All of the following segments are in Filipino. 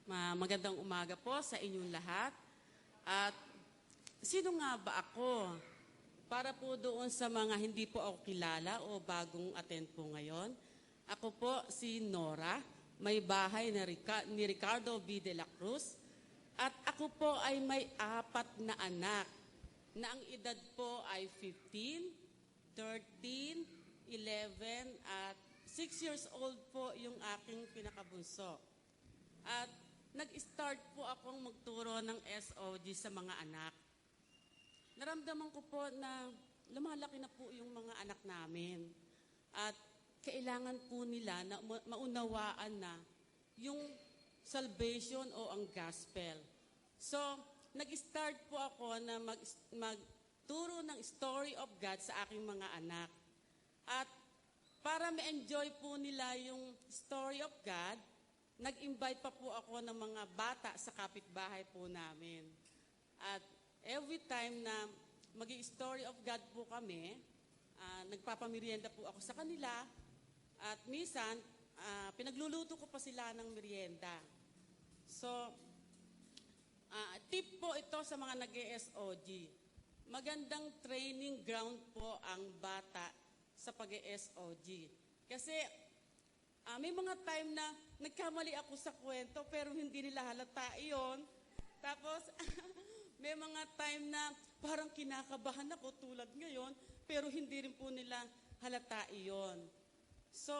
Magandang umaga po sa inyong lahat. At sino nga ba ako? Para po doon sa mga hindi po ako kilala o bagong attend po ngayon. Ako po si Nora, may bahay ni Ricardo B. de la Cruz. At ako po ay may 4 na anak na ang edad po ay 15, 13, 11 at 6 years old po yung aking pinakabunso. At nag-start po akong magturo ng SOG sa mga anak. Naramdaman ko po na lumalaki na po yung mga anak namin. At kailangan po nila na maunawaan na yung salvation o ang gospel. So, nag-start po ako na magturo ng story of God sa aking mga anak. At para ma-enjoy po nila yung story of God, nag-invite pa po ako ng mga bata sa kapitbahay po namin. At every time na mag-story of God po kami, nagpapamerienda po ako sa kanila. At minsan, pinagluluto ko pa sila ng merienda. So, tip po ito sa mga nag-SOG. Magandang training ground po ang bata sa pag-SOG. Kasi may mga time na nagkamali ako sa kwento pero hindi nila halata iyon. Tapos, may mga time na parang kinakabahan ako tulad ngayon pero hindi rin po nila halata iyon. So,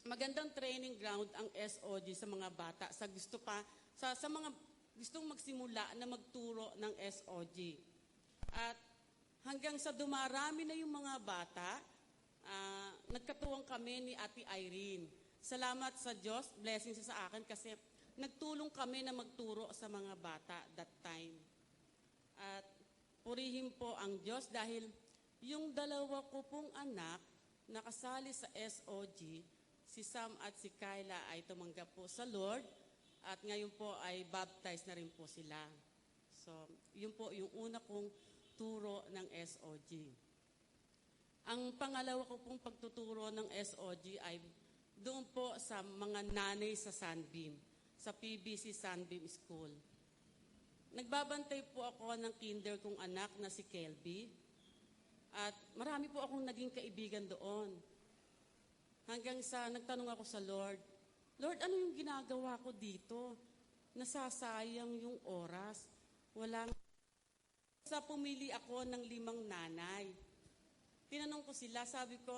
magandang training ground ang SOG sa mga bata sa mga gustong magsimula na magturo ng SOG. At hanggang sa dumarami na yung mga bata, nagkatuwang kami ni Ate Irene. Salamat sa Diyos, blessing siya sa akin kasi nagtulong kami na magturo sa mga bata that time. At purihin po ang Diyos dahil yung 2 ko pong anak nakasali sa SOG, si Sam at si Kyla ay tumanggap po sa Lord at ngayon po ay baptized na rin po sila. So, yun po yung una kong turo ng SOG. Ang pangalawa ko pong pagtuturo ng SOG ay doon po sa mga nanay sa Sunbeam, sa PBC Sunbeam School. Nagbabantay po ako ng kinder kong anak na si Kelby at marami po akong naging kaibigan doon. Hanggang sa nagtanong ako sa Lord, Lord, ano yung ginagawa ko dito? Nasasayang yung oras. Sa pumili ako ng 5 nanay. Tinanong ko sila, sabi ko,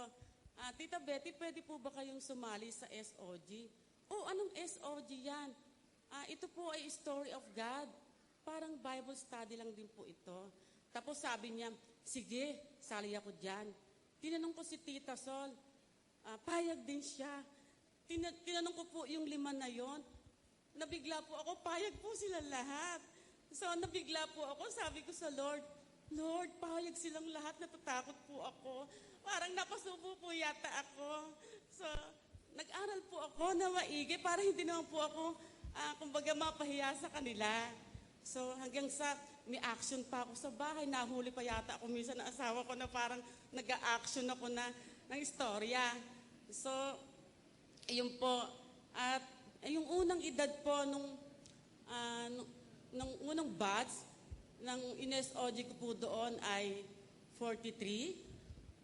Tita Betty, pwede po ba kayong sumali sa SOG? Oh, anong SOG yan? Ito po ay Story of God. Parang Bible study lang din po ito. Tapos sabi niya, sige, sali ako dyan. Tinanong ko si Tita Sol, payag din siya. Tinanong ko po yung 5 na yon. Nabigla po ako, payag po sila lahat. So nabigla po ako, sabi ko sa Lord, Lord, payag silang lahat, natatakot po ako. Parang napasubo po yata ako. So, nag-aral po ako na maigi para hindi naman po ako, kumbaga mapahiya sa kanila. So, hanggang sa may action pa ako sa bahay, nahuli pa yata ako minsan na asawa ko na parang nag-a-action ako na ng istorya. So, ayun po. At yung unang edad po nung unang batch, ng in-SOG ko po doon ay 43,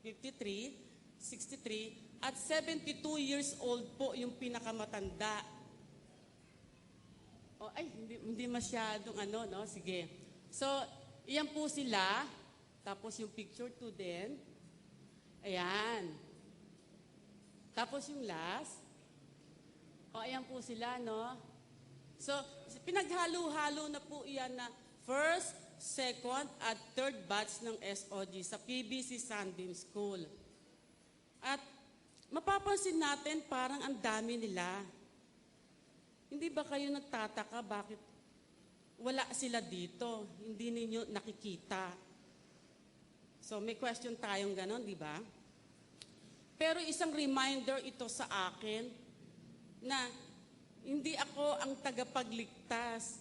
53, 63, at 72 years old po yung pinakamatanda. Hindi masyadong no? Sige. So, iyan po sila. Tapos yung picture 2 din. Ayan. Tapos yung last. Ayan po sila, no? So, pinaghalo-halo na po iyan na first, second, at third batch ng SOG sa PBC Sunbeam School. At mapapansin natin parang ang dami nila. Hindi ba kayo nagtataka bakit wala sila dito? Hindi ninyo nakikita. So may question tayong ganon, di ba? Pero isang reminder ito sa akin na hindi ako ang tagapagligtas.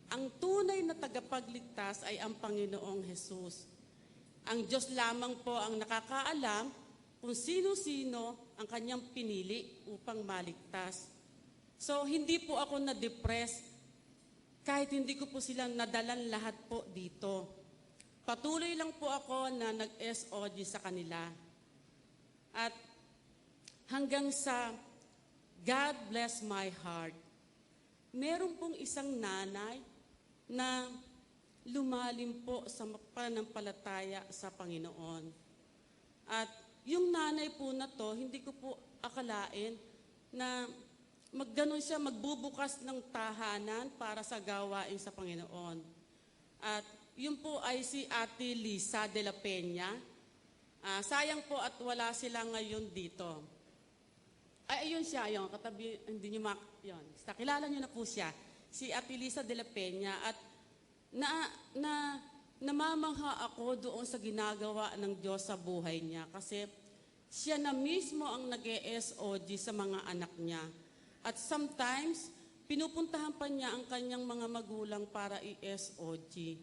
Ang tunay na tagapagligtas ay ang Panginoong Hesus. Ang Diyos lamang po ang nakakaalam kung sino-sino ang kanyang pinili upang maligtas. So, hindi po ako na-depress kahit hindi ko po silang nadalan lahat po dito. Patuloy lang po ako na nag-SOG sa kanila. At hanggang sa God bless my heart, meron pong isang nanay na lumalim po sa pananampalataya sa Panginoon. At yung nanay po na to, hindi ko po akalain na magganon siya, magbubukas ng tahanan para sa gawain sa Panginoon. At yun po ay si Ate Lisa de la Peña. Sayang po at wala sila ngayon dito. Ay, ayun siya, yung katabi, hindi nyo yun. Kilala nyo na po siya, si Ate Lisa de la Peña. At namamangha ako doon sa ginagawa ng Diyos sa buhay niya. Kasi siya na mismo ang nag-SOG sa mga anak niya. At sometimes, pinupuntahan pa niya ang kanyang mga magulang para i-SOG.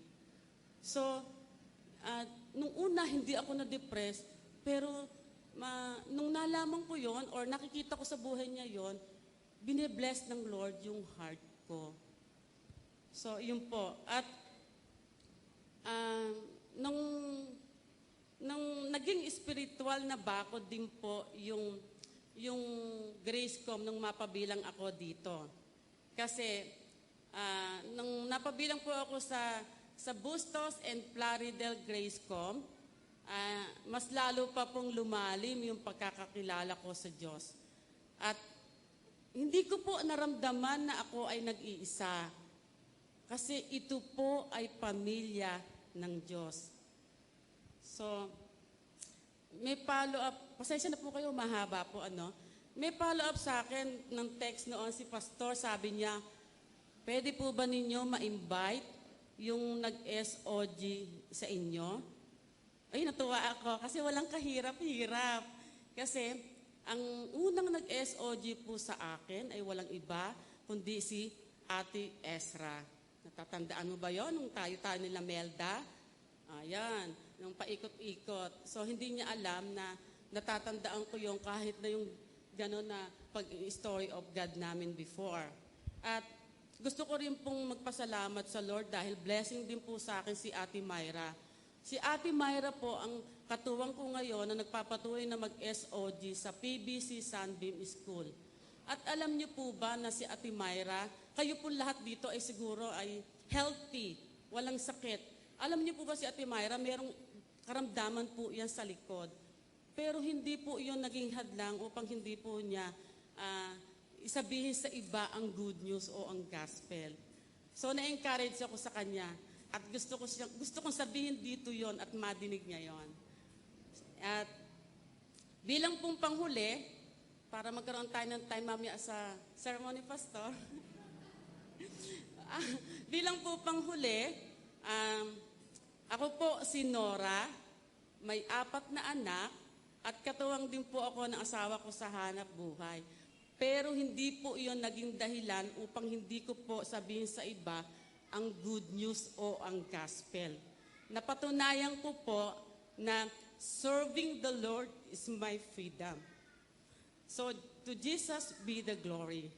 So, nung una, hindi ako na-depress, pero nung nalaman ko yon or nakikita ko sa buhay niya yon, bine-bless ng Lord yung heart ko. So, yun po. At nung naging spiritual na bakod din po yung Gracecom nung mapabilang ako dito. Kasi nung napabilang po ako sa Bustos and Plaridel Gracecom, mas lalo pa pong lumalim yung pagkakakilala ko sa Diyos. At hindi ko po naramdaman na ako ay nag-iisa. Kasi ito po ay pamilya ng Diyos. So, may follow-up. Pasensya na po kayo, mahaba po May follow-up sa akin ng text noon si Pastor. Sabi niya, pwede po ba ninyo ma-invite yung nag-SOG sa inyo? Ay, natuwa ako kasi walang kahirap-hirap. Kasi ang unang nag-SOG po sa akin ay walang iba kundi si Ate Ezra. Natatandaan mo ba yon nung tayo nila Melda? Ayan, nung paikot-ikot. So, hindi niya alam na natatandaan ko yung kahit na yung gano'n na story of God namin before. At gusto ko rin pong magpasalamat sa Lord dahil blessing din po sa akin si Ate Myra. Si Ate Myra po ang katuwang ko ngayon na nagpapatuloy na mag-SOG sa PBC Sunbeam School. At alam niyo po ba na si Ate Myra, kayo po lahat dito ay siguro ay healthy, walang sakit. Alam niyo po ba si Ate Myra, merong karamdaman po yan sa likod. Pero hindi po yun naging hadlang upang hindi po niya isabihin sa iba ang good news o ang gospel. So na-encourage ako sa kanya at gusto kong sabihin dito yon at madinig niya yon. At bilang pong panghuli, para magkaroon tayo ng time mamaya sa ceremony pastor, bilang po panghuli, ako po si Nora, may 4 na anak, at katuwang din po ako ng asawa ko sa hanap buhay. Pero hindi po iyon naging dahilan upang hindi ko po sabihin sa iba ang good news o ang gospel. Napatunayan ko po na serving the Lord is my freedom. So, to Jesus be the glory.